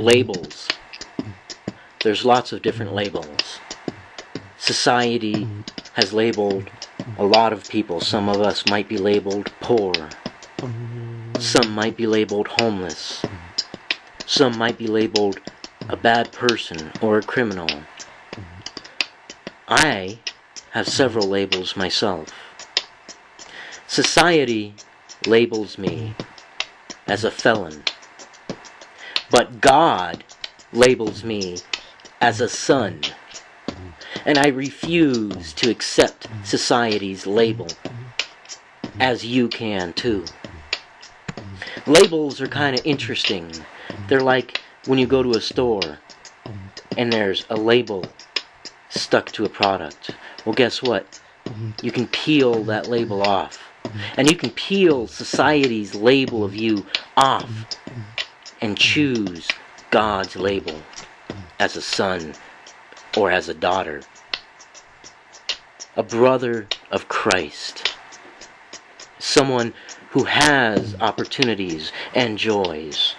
Labels. There's lots of different labels. Society has labeled a lot of people. Some of us might be labeled poor. Some might be labeled homeless. Some might be labeled a bad person or a criminal. I have several labels myself. Society labels me as a felon, but God labels me as a son, and I refuse to accept society's label, as you can too. Labels are kind of interesting. They're like when you go to a store and there's a label stuck to a product. Well, guess what? You can peel that label off. And you can peel society's label of you off and choose God's label as a son or as a daughter. A brother of Christ. Someone who has opportunities and joys.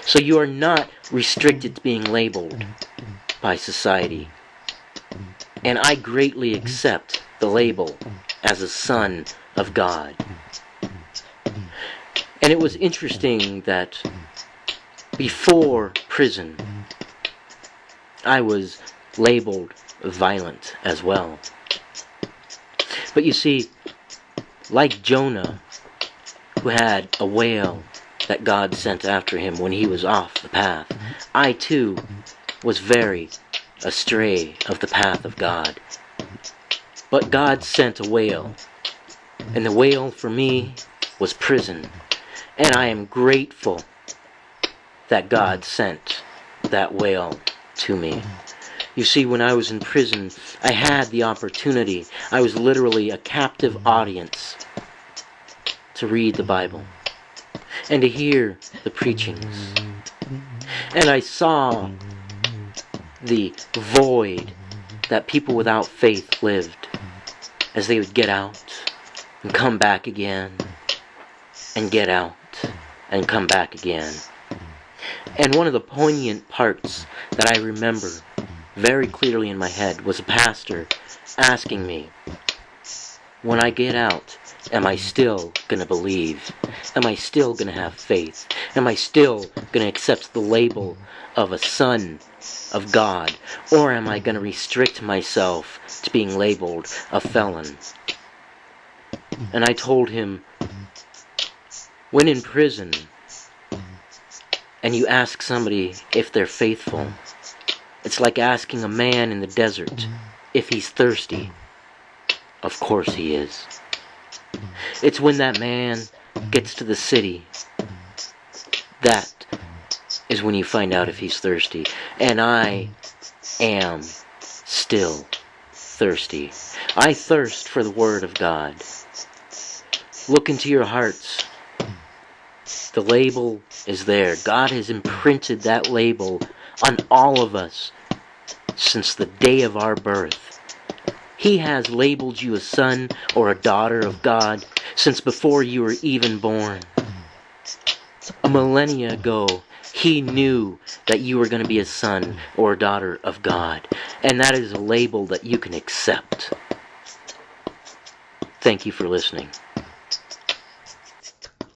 So you are not restricted to being labeled by society. And I greatly accept the label as a son of God. And it was interesting that before prison, I was labeled violent as well. But you see, like Jonah, who had a whale that God sent after him when he was off the path, I too was very astray of the path of God. But God sent a whale, and the whale for me was prison. And I am grateful that God sent that whale to me. You see, when I was in prison, I had the opportunity. I was literally a captive audience to read the Bible and to hear the preachings. And I saw the void that people without faith lived as they would get out and come back again and get out and come back again. And one of the poignant parts that I remember very clearly in my head was a pastor asking me, when I get out, am I still going to believe? Am I still going to have faith? Am I still going to accept the label of a son of God? Or am I going to restrict myself to being labeled a felon? And I told him, when in prison and you ask somebody if they're faithful, it's like asking a man in the desert if he's thirsty. Of course he is. It's when that man gets to the city, that is when you find out if he's thirsty. And I am still thirsty. I thirst for the Word of God. Look into your hearts. The label is there. God has imprinted that label on all of us since the day of our birth. He has labeled you a son or a daughter of God since before you were even born. A millennia ago, He knew that you were going to be a son or a daughter of God. And that is a label that you can accept. Thank you for listening.